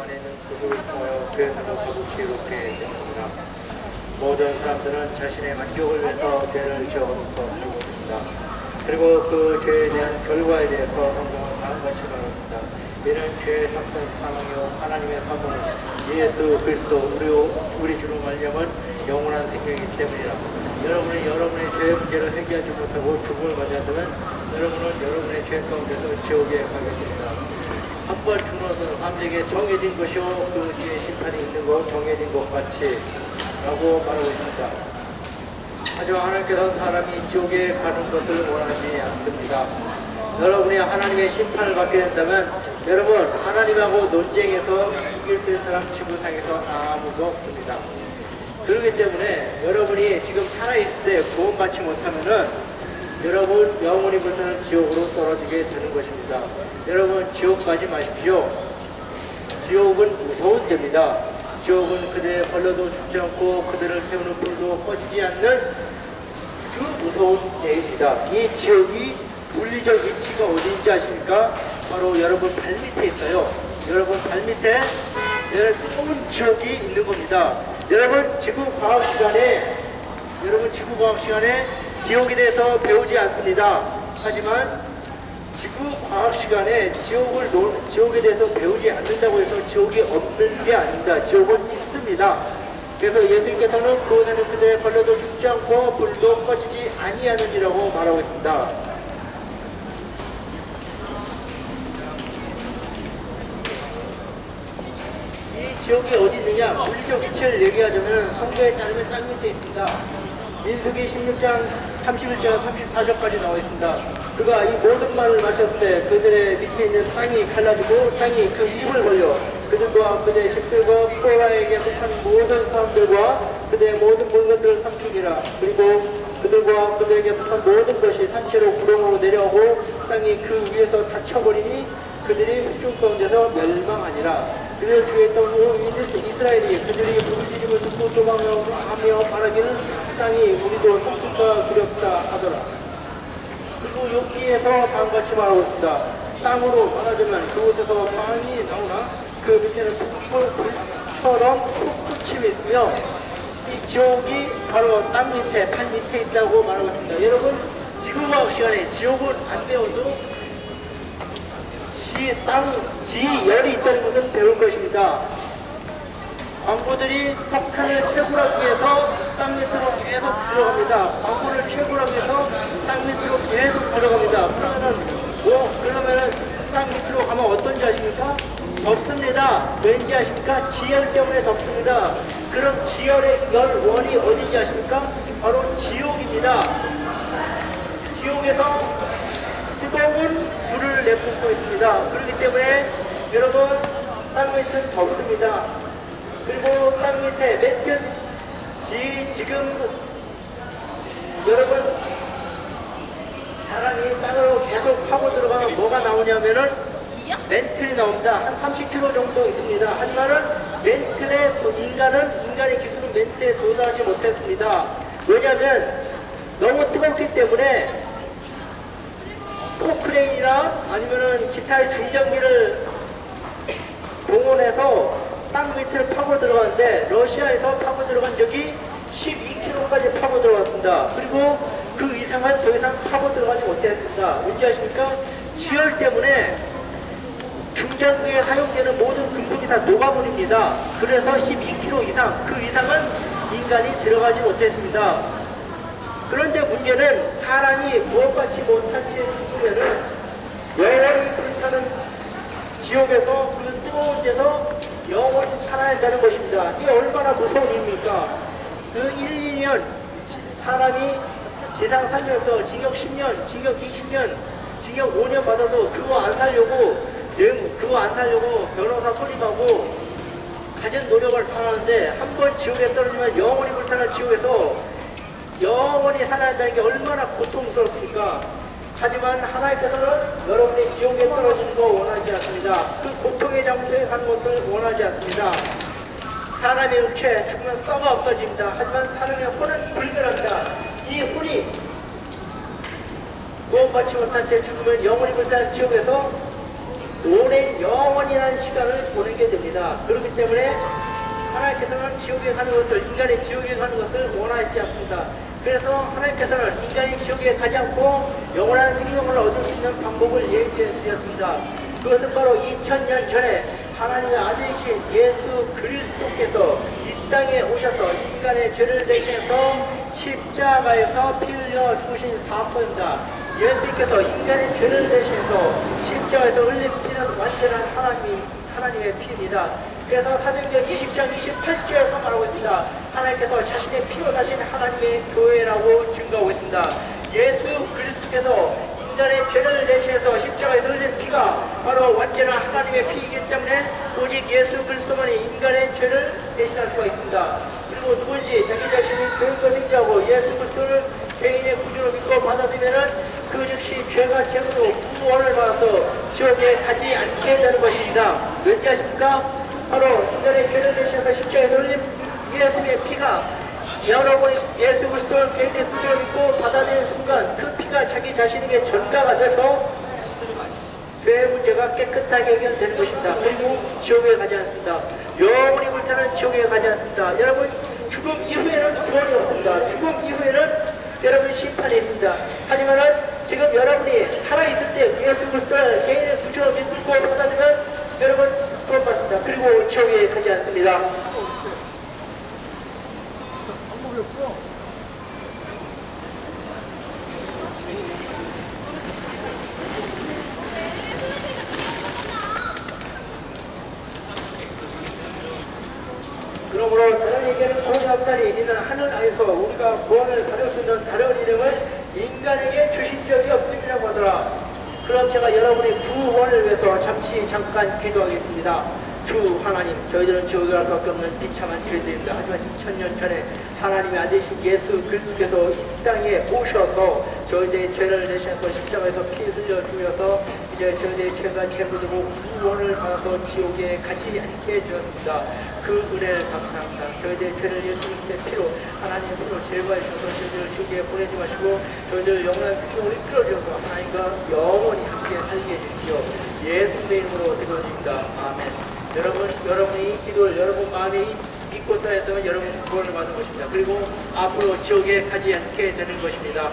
안에 있는 그를 교회는 모두 지혜롭게 됩니다. 모든 사람들은 자신의 만족을 위해서 죄를 지어놓고 살고 있습니다. 그리고 그 죄에 대한 결과에 대해서 성경은 다음같이 말합니다. 이는 죄의 삭선 사망이요 하나님의 사망은 예수 그리스도 우리 주로 말미암은 영원한 생명이기 때문이라. 여러분이 여러분의 죄의 문제를 해결하지 못하고 죽음을 맞이한다면 여러분은 여러분의 죄 가운데서 지옥에 가게 됩니다. 한 번 죽어서 사람에게 정해진 것이요 그 뒤에 심판이 있는 것 정해진 것 같이 라고 말하고 있습니다. 하지만 하나님께서는 사람이 지옥에 가는 것을 원하지 않습니다. 여러분이 하나님의 심판을 받게 된다면 여러분 하나님하고 논쟁에서 이길 수 있는 사람 지구상에서 아무도 없습니다. 그렇기 때문에 여러분이 지금 살아있을 때 구원받지 못하면은 여러분 영원히 불타는 지옥으로 떨어지게 되는 것입니다. 여러분 지옥 가지 마십시오. 지옥은 무서운 데입니다. 지옥은 그들의 벌려도 죽지 않고 그들을 태우는 불도 꺼지지 않는 그 무서운 데입니다. 이 지옥이 물리적 위치가 어디인지 아십니까? 바로 여러분 발밑에 있어요. 여러분 발밑에 뜨거운 지옥이 있는 겁니다. 여러분 지구과학 시간에 지옥에 대해서 배우지 않습니다. 하지만 지구과학 시간에 지옥에 대해서 배우지 않는다고 해서 지옥이 없는 게 아닙니다. 지옥은 있습니다. 그래서 예수님께서는 구원하는 그들의 벌려도 죽지 않고 불도 꺼지지 아니하느니라고 말하고 있습니다. 이 지옥이 어디 있느냐? 물리적 위치를 얘기하자면 성경에 따르면 땅 밑에 있습니다. 민수기 16장 31절 34절까지 나와 있습니다. 그가 이 모든 말을 마셨을 때 그들의 밑에 있는 땅이 갈라지고 땅이 그 입을 벌려 그들과 그들의 집들과 코라에게 속한 모든 사람들과 그들의 모든 물건들을 삼키니라. 그리고 그들과 그들에게 속한 모든 것이 산채로 구렁으로 내려오고 땅이 그 위에서 닫혀버리니 그들이 흑중 가운데서 멸망하니라. 그들 중에 있던 이스라엘이 그들이 부르짖음을 듣고 도망하며 바라기는 땅이 우리도 성숙과 두렵다 하더라. 그리고 여기에서 다음같이 말하고 있습니다. 땅으로 말하자면 그곳에서 빵이 나오나 그 밑에는 불처럼 푹푹침이 있으며 이 지옥이 바로 땅 밑에 발 밑에 있다고 말하고 있습니다. 여러분 지구과학 시간에 지옥은 안 배워도 지열이 있다는 것은 배울 것입니다. 광부들이 석탄을 채굴하기 위해서 땅 밑으로 계속 들어갑니다. 광부를 채굴하기 위해서 땅 밑으로 계속 들어갑니다. 그러면은 땅 밑으로 가면 어떤지 아십니까? 덥습니다. 왠지 아십니까? 지열 때문에 덥습니다. 그럼 지열의 열원이 어딘지 아십니까? 바로 지옥입니다. 지옥에서 뜨거운 불을 내뿜고 있습니다. 그렇기 때문에 여러분 땅 밑은 덥습니다. 그리고 땅 밑에 멘틀 지금 여러분 사람이 땅으로 계속 파고 들어가면 뭐가 나오냐면은 멘틀이 나옵니다. 한 30km 정도 있습니다. 하지만은 인간의 기술은 멘틀에 도달하지 못했습니다. 왜냐하면 너무 뜨겁기 때문에 포크레인이나 아니면은 기타의 중장비를 동원해서 땅 밑을 파고 들어갔는데 러시아에서 파고 들어간 적이 12km까지 파고 들어갔습니다. 그리고 그 이상은 더 이상 파고 들어가지 못했습니다. 왠지 아십니까? 지열 때문에 중장비에 사용되는 모든 금속이 다 녹아버립니다. 그래서 12km 이상, 그 이상은 인간이 들어가지 못했습니다. 그런데 문제는 사람이 구원받지 못한 채 죽으면은 영원히 불타는 지옥에서 그 뜨거운 데서 영원히 살아야 한다는 것입니다. 이게 얼마나 무서운 일입니까? 그 1, 2년 사람이 세상 살면서 징역 10년, 징역 20년, 징역 5년 받아도 그거 안 살려고 변호사 소집하고 가진 노력을 다하는데 한 번 지옥에 떨어지면 영원히 불타는 지옥에서 영원히 살아야 한다는 게 얼마나 고통스럽습니까? 하지만 하나님께서는 여러분이 지옥에 떨어지는 거 원하지 않습니다. 그 고통의 장소에 가는 것을 원하지 않습니다. 사람의 육체 죽으면 썩어 없어집니다. 하지만 사람의 혼은 불결합니다. 이 혼이 구원받지 못한 채 죽으면 영원히 불타는 지옥에서 오랜 영원이라는 시간을 보내게 됩니다. 그렇기 때문에 하나님께서는 지옥에 가는 것을, 인간의 지옥에 가는 것을 원하지 않습니다. 그래서 하나님께서는 인간이 지옥에 가지 않고 영원한 생명을 얻을 수 있는 방법을 예비하셨습니다. 그것은 바로 2000년 전에 하나님의 아들이신 예수 그리스도께서 이 땅에 오셔서 인간의 죄를 대신해서 십자가에서 피 흘려 죽으신 사건입니다. 예수님께서 인간의 죄를 대신해서 십자가에서 흘린 피는 완전한 하나님의 피입니다. 그래서 사도행전 20장 28절에서 말하고 있습니다. 하나님께서 자신의 피로 사신 하나님의 교회라고 증거하고 있습니다. 예수 그리스도께서 인간의 죄를 대신해서 십자가에 흘린 피가 바로 완전한 하나님의 피이기 때문에 오직 예수 그리스도만이 인간의 죄를 대신할 수가 있습니다. 그리고 누군지 자기 자신이 교육과 생기하고 예수 그리스도를 개인의 구주로 믿고 받아들이면은 그 즉시 죄가 죄로 구원을 받아서 지옥에 가지 않게 되는 것입니다. 왠지 아십니까? 바로 인간의 죄를 대신해서 십자가에 흘린 예수의 피가 여러분이 예수 그리스도를 개인의 구주로 믿고 받아들이는 순간 그 피가 자기 자신에게 전가가 돼서 죄의 문제가 깨끗하게 해결되는 것입니다. 그리고 지옥에 가지 않습니다. 영원히 불타는 지옥에 가지 않습니다. 여러분, 죽음 이후에는 구원이 없습니다. 죽음 이후에는 여러분 심판이 있습니다. 하지만은 지금 여러분이 살아있을 때 예수 그리스도를 개인의 구주로 믿고 받아들이면 여러분 구원받습니다. 그리고 지옥에 가지 않습니다. 방법이 없어. 그러므로 다른 얘기는 구원학살이 있는 하늘 안에서 우리가 구원을 받을 수 있는 다른 이름을 인간에게 주신 적이 없음이라고 하더라. 그럼 제가 여러분의 구원을 위해서 잠깐 기도하겠습니다. 주 하나님, 저희들은 지옥에 갈 수밖에 없는 비참한 죄들입니다. 하지만 2000년 전에 하나님의 아들이신 예수 그리스도께서 이 땅에 오셔서 저희들의 죄를 내셔서 십자가에서 피 흘려 주셔서 이제 저희들의 죄가 제물되고 구원을 받아서 지옥에 가지 않게 해주셨습니다. 그 은혜를 감사합니다. 저희들의 죄를 예수님의 피로, 하나님의 피로 제거해 주셔서 저희들을 지옥에 보내지 마시고 저희들을 영원한 생명으로 이끌어 주셔서 하나님과 영원히 함께 살게 해주시오. 예수의 이름으로 기도드립니다. 아멘. 여러분이 이 기도를 여러분 마음에 믿고 따라했다면 여러분 구원을 받은 것입니다. 그리고 앞으로 지옥에 가지 않게 되는 것입니다.